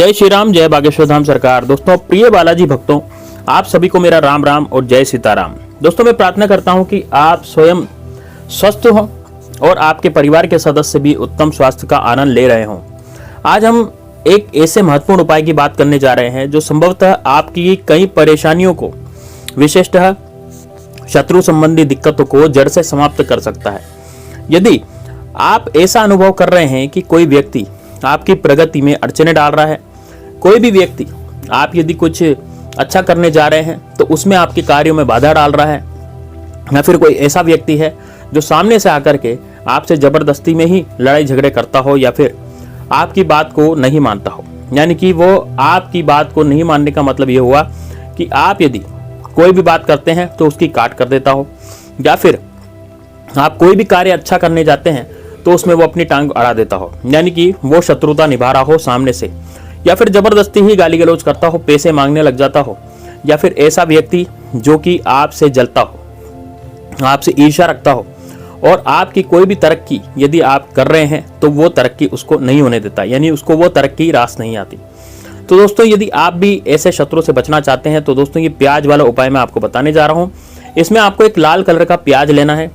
जय श्री राम, जय बागेश्वर धाम सरकार। दोस्तों, प्रिय बालाजी भक्तों, आप सभी को मेरा राम राम और जय सीताराम। दोस्तों, मैं प्रार्थना करता हूं कि आप स्वयं स्वस्थ हों और आपके परिवार के सदस्य भी उत्तम स्वास्थ्य का आनंद ले रहे हों। आज हम एक ऐसे महत्वपूर्ण उपाय की बात करने जा रहे हैं जो संभवतः आपकी कई परेशानियों को, विशेषतः शत्रु संबंधी दिक्कतों को जड़ से समाप्त कर सकता है। यदि आप ऐसा अनुभव कर रहे हैं कि कोई व्यक्ति आपकी प्रगति में अड़चने डाल रहा है, कोई भी व्यक्ति आप यदि कुछ अच्छा करने जा रहे हैं तो उसमें आपके कार्यों में बाधा डाल रहा है, या फिर कोई ऐसा व्यक्ति है जो सामने से आकर के आपसे जबरदस्ती में ही लड़ाई झगड़े करता हो या फिर आपकी बात को नहीं मानता हो, यानी कि वो आपकी बात को नहीं मानने का मतलब ये हुआ कि आप यदि कोई भी बात करते हैं तो उसकी काट कर देता हो, या फिर आप कोई भी कार्य अच्छा करने जाते हैं तो उसमें वो अपनी टांग अड़ा देता हो, यानी कि वो शत्रुता निभा रहा हो सामने से, या फिर जबरदस्ती ही गाली गलौज करता हो, पैसे मांगने लग जाता हो, या फिर ऐसा व्यक्ति जो कि आपसे जलता हो, आपसे ईर्ष्या रखता हो और आपकी कोई भी तरक्की यदि आप कर रहे हैं तो वो तरक्की उसको नहीं होने देता, यानी उसको वो तरक्की रास नहीं आती। तो दोस्तों, यदि आप भी ऐसे शत्रु से बचना चाहते हैं तो दोस्तों ये प्याज वाला उपाय मैं आपको बताने जा रहा हूँ। इसमें आपको एक लाल कलर का प्याज लेना है,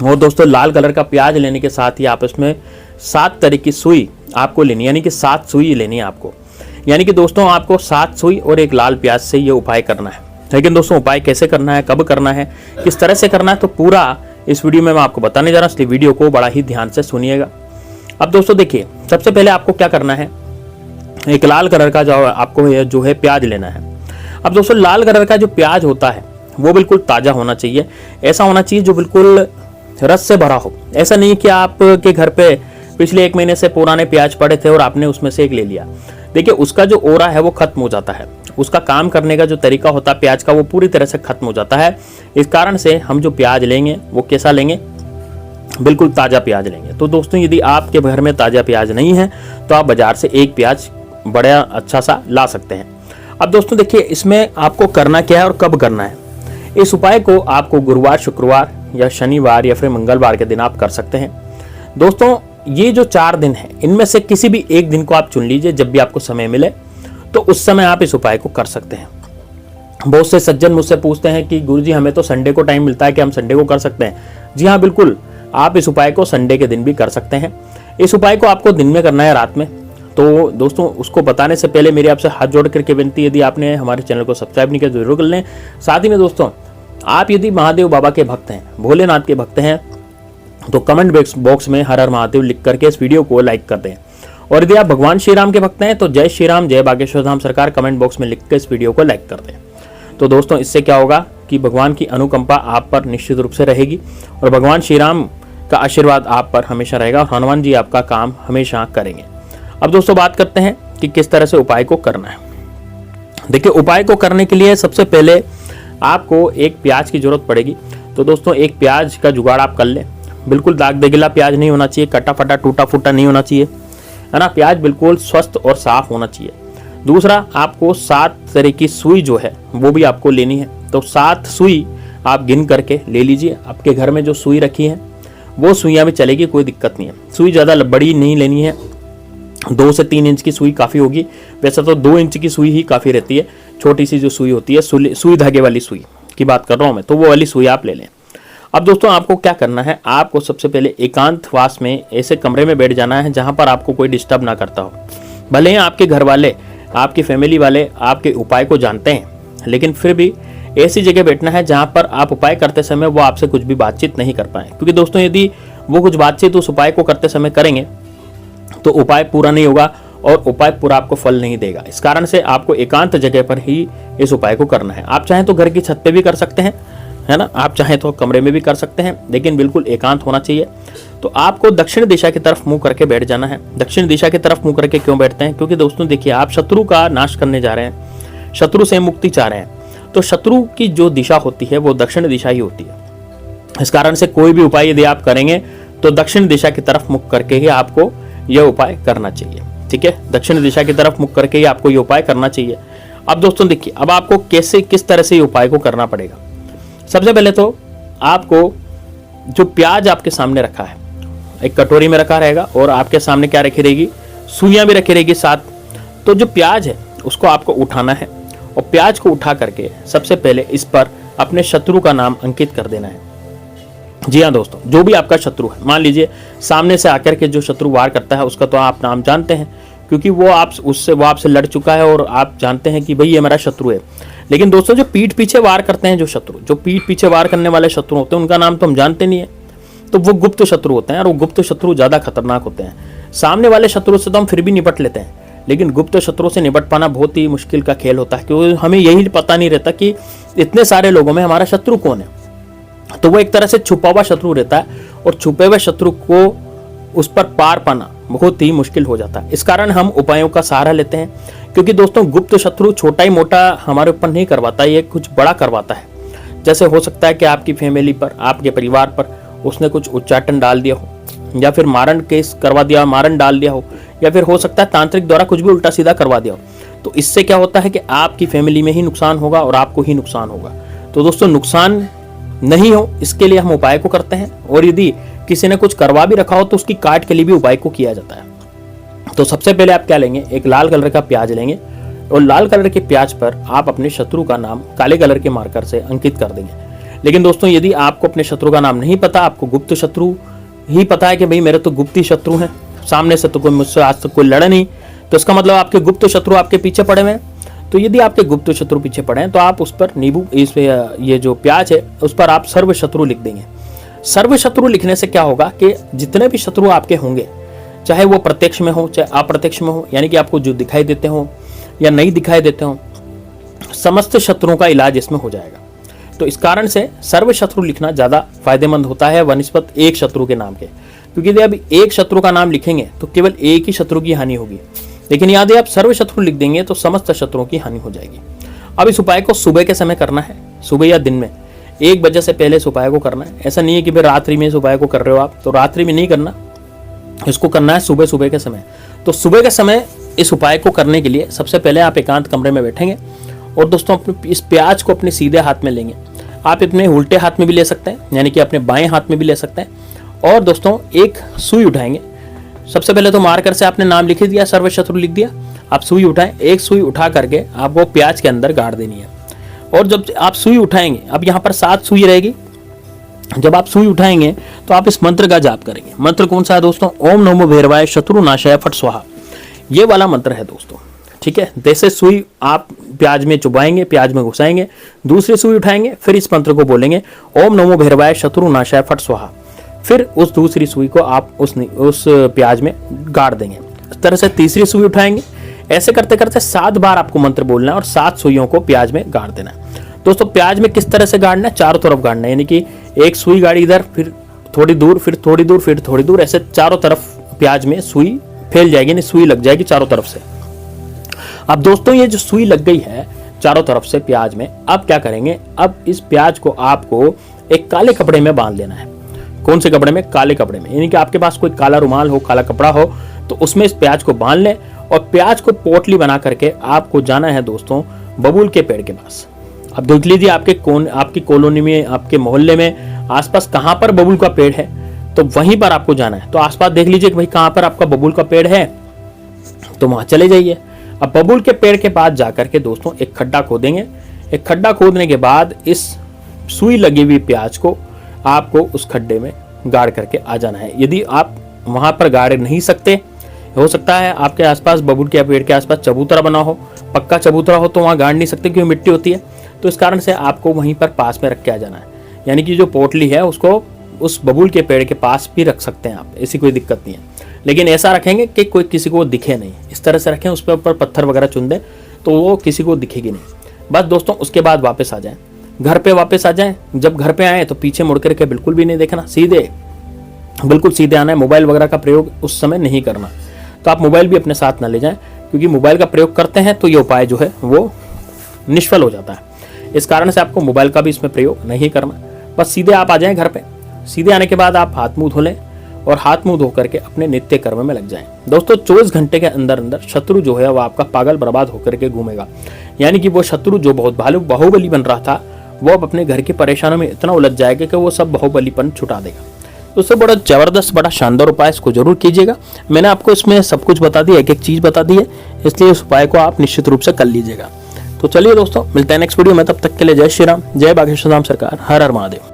और दोस्तों लाल कलर का प्याज लेने के साथ ही आप इसमें 7 तरह की सुई आपको लेनी, यानी कि 7 सुई लेनी है आपको। यानी कि दोस्तों आपको 7 सुई और एक लाल प्याज से ये उपाय करना है। लेकिन दोस्तों उपाय कैसे करना है, कब करना है, किस तरह से करना है, तो पूरा इस वीडियो में मैं आपको बताने जा रहा हूँ, इसलिए वीडियो को बड़ा ही ध्यान से सुनिएगा। अब दोस्तों देखिए, सबसे पहले आपको क्या करना है, एक लाल कलर का जो है प्याज लेना है। अब दोस्तों लाल कलर का जो प्याज होता है वो बिल्कुल ताज़ा होना चाहिए, ऐसा होना चाहिए जो बिल्कुल रस से भरा हो। ऐसा नहीं कि आपके घर पे पिछले 1 महीने से पुराने प्याज पड़े थे और आपने उसमें से एक ले लिया। देखिए उसका जो ओरा है वो खत्म हो जाता है, उसका काम करने का जो तरीका होता है प्याज का वो पूरी तरह से खत्म हो जाता है। इस कारण से हम जो प्याज लेंगे वो कैसा लेंगे, बिल्कुल ताज़ा प्याज लेंगे। तो दोस्तों यदि आपके घर में ताज़ा प्याज नहीं है तो आप बाजार से एक प्याज बड़ा अच्छा सा ला सकते हैं। अब दोस्तों देखिए, इसमें आपको करना क्या है और कब करना है। इस उपाय को आपको गुरुवार, शुक्रवार या शनिवार या फिर मंगलवार के दिन आप कर सकते हैं। दोस्तों ये जो 4 दिन है इनमें से किसी भी एक दिन को आप चुन लीजिए, जब भी आपको समय मिले तो उस समय आप इस उपाय को कर सकते हैं। बहुत से सज्जन मुझसे पूछते हैं कि गुरुजी हमें तो संडे को टाइम मिलता है कि हम संडे को कर सकते हैं। जी हाँ, बिल्कुल, आप इस उपाय को संडे के दिन भी कर सकते हैं। इस उपाय को आपको दिन में करना है, रात में। तो दोस्तों उसको बताने से पहले मेरी आपसे हाथ जोड़ करके विनती, यदि आपने हमारे चैनल को सब्सक्राइब नहीं किया तो जरूर कर लें। साथ ही में दोस्तों आप यदि महादेव बाबा के भक्त हैं, भोलेनाथ के भक्त हैं, तो कमेंट बॉक्स में हर हर महादेव लिख करके इस वीडियो को लाइक कर दें। और यदि आप भगवान श्री राम के भक्त हैं तो जय श्री राम, जय बागेश्वर धाम सरकार कमेंट बॉक्स में लिख कर इस वीडियो को लाइक कर दें। तो दोस्तों इससे क्या होगा कि भगवान की अनुकंपा आप पर निश्चित रूप से रहेगी और भगवान श्री राम का आशीर्वाद आप पर हमेशा रहेगा और हनुमान जी आपका काम हमेशा करेंगे। अब दोस्तों बात करते हैं कि किस तरह से उपाय को करना है। देखिए उपाय को करने के लिए सबसे पहले आपको एक प्याज की जरूरत पड़ेगी। तो दोस्तों एक प्याज का जुगाड़ आप कर लें। बिल्कुल दाग देगिला प्याज नहीं होना चाहिए, कटा फटा टूटा फूटा नहीं होना चाहिए, है ना। प्याज बिल्कुल स्वस्थ और साफ होना चाहिए। दूसरा, आपको 7 तरह की सुई जो है वो भी आपको लेनी है। तो 7 सुई आप गिन करके ले लीजिए। आपके घर में जो सुई रखी है वो सुइयाँ भी चलेगी, कोई दिक्कत नहीं है। सुई ज़्यादा बड़ी नहीं लेनी है, 2 से 3 इंच की सुई काफ़ी होगी। वैसे तो 2 इंच की सुई ही काफ़ी रहती है। छोटी सी जो सुई होती है, सुई धागे वाली सुई की बात कर रहा हूँ मैं, तो वो वाली सुई आप ले लें। अब दोस्तों आपको क्या करना है, आपको सबसे पहले एकांतवास में ऐसे कमरे में बैठ जाना है जहाँ पर आपको कोई डिस्टर्ब ना करता हो। भले ही आपके घर वाले, आपकी फैमिली वाले आपके उपाय को जानते हैं, लेकिन फिर भी ऐसी जगह बैठना है जहाँ पर आप उपाय करते समय वो आपसे कुछ भी बातचीत नहीं कर पाए। क्योंकि दोस्तों यदि वो कुछ बातचीत उस उपाय को करते समय करेंगे तो उपाय पूरा नहीं होगा और उपाय पूरा आपको फल नहीं देगा। इस कारण से आपको एकांत जगह पर ही इस उपाय को करना है। आप चाहें तो घर की छत पे भी कर सकते हैं, है ना, आप चाहें तो कमरे में भी कर सकते हैं, लेकिन बिल्कुल एकांत होना चाहिए। तो आपको दक्षिण दिशा की तरफ मुंह करके बैठ जाना है। दक्षिण दिशा की तरफ मुंह करके क्यों बैठते हैं, क्योंकि दोस्तों देखिए आप शत्रु का नाश करने जा रहे हैं, शत्रु से मुक्ति चाह रहे हैं। तो शत्रु की जो दिशा होती है वो दक्षिण दिशा ही होती है। इस कारण से कोई भी उपाय यदि आप करेंगे तो दक्षिण दिशा की तरफ मुख करके ही आपको यह उपाय करना चाहिए। ठीक है, दक्षिण दिशा की तरफ मुख करके ही आपको ये उपाय करना चाहिए। अब दोस्तों देखिए, अब आपको किस तरह से ये उपाय को करना पड़ेगा। सबसे पहले तो आपको जो प्याज आपके सामने रखा है एक कटोरी में रखा रहेगा और आपके सामने क्या रखी रहेगी, सुइयां भी रखी रहेगी 7। तो जो प्याज है उसको आपको उठाना है और प्याज को उठा करके सबसे पहले इस पर अपने शत्रु का नाम अंकित कर देना है। जी हाँ दोस्तों, जो भी आपका शत्रु है, मान लीजिए सामने से आकर के जो शत्रु वार करता है उसका तो आप नाम जानते हैं, क्योंकि वो आपसे लड़ चुका है और आप जानते हैं कि भाई ये मेरा शत्रु है। लेकिन दोस्तों जो पीठ पीछे वार करते हैं, जो पीठ पीछे वार करने वाले शत्रु होते हैं, उनका नाम तो हम जानते नहीं है, तो वो गुप्त शत्रु होते हैं और वो गुप्त शत्रु ज्यादा खतरनाक होते हैं। सामने वाले शत्रु से तो हम फिर भी निपट लेते हैं, लेकिन गुप्त शत्रु से निपट पाना बहुत ही मुश्किल का खेल होता है, क्योंकि हमें यही पता नहीं रहता कि इतने सारे लोगों में हमारा शत्रु कौन है। तो वो एक तरह से छुपा हुआ शत्रु रहता है और छुपे हुए शत्रु को उस पर पार पाना बहुत ही मुश्किल हो जाता है। इस कारण हम उपायों का सहारा लेते हैं, क्योंकि दोस्तों गुप्त शत्रु छोटा ही मोटा हमारे ऊपर नहीं करवाता, ये कुछ बड़ा करवाता है। जैसे हो सकता है कि आपकी फैमिली पर, आपके परिवार पर उसने कुछ उच्चाटन डाल दिया हो, या फिर मारण केस करवा दिया, मारण डाल दिया हो, या फिर हो सकता है तांत्रिक द्वारा कुछ भी उल्टा सीधा करवा दिया हो। तो इससे क्या होता है कि आपकी फैमिली में ही नुकसान होगा और आपको ही नुकसान होगा। तो दोस्तों नुकसान नहीं हो इसके लिए हम उपाय को करते हैं, और यदि किसी ने कुछ करवा भी रखा हो तो उसकी काट के लिए भी उपाय को किया जाता है। तो सबसे पहले आप क्या लेंगे, एक लाल कलर का प्याज लेंगे और लाल कलर के प्याज पर आप अपने शत्रु का नाम काले कलर के मार्कर से अंकित कर देंगे। लेकिन दोस्तों यदि आपको अपने शत्रु का नाम नहीं पता, आपको गुप्त शत्रु ही पता है कि भाई मेरे तो गुप्त ही शत्रु हैं, सामने से तो कोई मुझसे आज तक कोई लड़ा नहीं, तो इसका मतलब आपके गुप्त शत्रु आपके पीछे पड़े हुए हैं। तो यदि आपके गुप्त शत्रु पीछे पड़े हैं तो आप उस पर नींबू, इस ये जो प्याज है उस पर आप सर्व शत्रु लिख देंगे। सर्व शत्रु लिखने से क्या होगा कि जितने भी शत्रु आपके होंगे, चाहे वो प्रत्यक्ष में हो चाहे अप्रत्यक्ष में हो, यानी कि आपको जो दिखाई देते हो या नहीं दिखाई देते हो, समस्त शत्रुओं का इलाज इसमें हो जाएगा। तो इस कारण से सर्व शत्रु लिखना ज्यादा फायदेमंद होता है वनिस्पत एक शत्रु के नाम के, क्योंकि यदि आप एक शत्रु का नाम लिखेंगे तो केवल एक ही शत्रु की हानि होगी, लेकिन यदि आप सर्व शत्रु लिख देंगे तो समस्त शत्रुओं की हानि हो जाएगी। अब इस उपाय को सुबह के समय करना है, सुबह या दिन में 1 बजे से पहले इस उपाय को करना है। ऐसा नहीं है कि फिर रात्रि में इस उपाय को कर रहे हो आप, तो रात्रि में नहीं करना, इसको करना है सुबह सुबह के समय। तो सुबह के समय इस उपाय को करने के लिए सबसे पहले आप एकांत कमरे में बैठेंगे और दोस्तों अपने इस प्याज को अपने सीधे हाथ में लेंगे। आप अपने उल्टे हाथ में भी ले सकते हैं, यानी कि अपने बाएं हाथ में भी ले सकते हैं। और दोस्तों एक सुई उठाएंगे। सबसे पहले तो मार्कर से आपने नाम लिख दिया, सर्व शत्रु लिख दिया, आप सुई उठाएं। एक सुई उठा करके आपको प्याज के अंदर गाड़ देनी है। और जब आप सुई उठाएंगे, अब यहाँ पर 7 सुई रहेगी, जब आप सुई उठाएंगे तो आप इस मंत्र का जाप करेंगे। मंत्र कौन सा है दोस्तों? ओम नमो भैरवाय शत्रु नाशाय फट स्वाहा, ये वाला मंत्र है दोस्तों। ठीक है, जैसे सुई आप प्याज में चुबाएंगे, प्याज में घुसाएंगे, दूसरी सुई उठाएंगे, फिर इस मंत्र को बोलेंगे ओम नमो भैरवाय शत्रु नाशाय फट स्वाहा, फिर उस दूसरी सुई को आप उस प्याज में गाड़ देंगे। इस तरह से तीसरी सुई उठाएंगे। ऐसे करते करते 7 बार आपको मंत्र बोलना है और 7 सुइयों को प्याज में गाड़ देना है। दोस्तों प्याज में किस तरह से गाड़ना है? चारों तरफ गाड़ना है, यानी कि एक सुई गाड़ी इधर, फिर थोड़ी दूर, फिर थोड़ी दूर, फिर थोड़ी दूर, ऐसे चारों तरफ प्याज में सुई फैल जाएगी, यानी सुई लग जाएगी चारों तरफ से। अब दोस्तों ये जो सुई लग गई है चारों तरफ से प्याज में, अब क्या करेंगे? अब इस प्याज को आपको एक काले कपड़े में बांध लेना है। कौन से कपड़े में? काले कपड़े में, यानी कि आपके पास कोई काला रुमाल हो, काला कपड़ा हो, तो उसमें इस प्याज को बांध लें और प्याज को पोटली बना करके आपको जाना है दोस्तों बबूल के पेड़ के पास। अब देख लीजिए आपकी कॉलोनी में, आपके मोहल्ले में आसपास कहाँ पर बबूल का पेड़ है, तो वहीं पर आपको जाना है। तो आसपास देख लीजिए कि भाई कहाँ पर आपका बबूल का पेड़ है, तो वहां चले जाइए। अब बबूल के पेड़ के पास जाकर के दोस्तों एक खड्डा खोदेंगे। एक खड्डा खोदने के बाद इस सुई लगी हुई प्याज को आपको उस खड्डे में गाड़ करके आ जाना है। यदि आप वहां पर गाड़ नहीं सकते, हो सकता है आपके आसपास बबूल के पेड़ के आसपास चबूतरा बना हो, पक्का चबूतरा हो, तो वहां गाड़ नहीं सकते क्योंकि मिट्टी होती है। तो इस कारण से आपको वहीं पर पास में रख के आ जाना है, यानी कि जो पोटली है उसको उस बबूल के पेड़ के पास भी रख सकते हैं आप, ऐसी कोई दिक्कत नहीं है। लेकिन ऐसा रखेंगे कि कोई किसी को दिखे नहीं, इस तरह से रखें, उस पर ऊपर पत्थर वगैरह चुन दें तो वो किसी को दिखेगी नहीं। बस दोस्तों उसके बाद वापस आ जाएं, घर पे वापस आ जाएं। जब घर पे आए तो पीछे मुड़ करके बिल्कुल भी नहीं देखना, बिल्कुल सीधे आना है। मोबाइल वगैरह का प्रयोग उस समय नहीं करना। तो आप मोबाइल भी अपने साथ ना ले जाएं, क्योंकि मोबाइल का प्रयोग करते हैं तो ये उपाय जो है वो निष्फल हो जाता है। इस कारण से आपको मोबाइल का भी इसमें प्रयोग नहीं करना। बस सीधे आप आ जाएं घर पे। सीधे आने के बाद आप हाथ मुंह धो लें और हाथ मुंह धो करके अपने नित्य कर्म में लग जाएं। दोस्तों 24 घंटे के अंदर अंदर शत्रु जो है वो आपका पागल बर्बाद होकर के घूमेगा, यानी कि वो शत्रु जो बहुत बाहुबली बन रहा था वो अब अपने घर की परेशानियों में इतना उलझ जाएगा कि वो सब बाहुबलीपन छुटा देगा। उससे बड़ा ज़बरदस्त बड़ा शानदार उपाय, इसको जरूर कीजिएगा। मैंने आपको इसमें सब कुछ बता दिया, एक एक चीज़ बता दी है, इसलिए इस उपाय को आप निश्चित रूप से कर लीजिएगा। तो चलिए दोस्तों, मिलते हैं नेक्स्ट वीडियो में, तब तक के लिए जय श्री राम, जय बागेश्वर धाम सरकार, हर हर महादेव।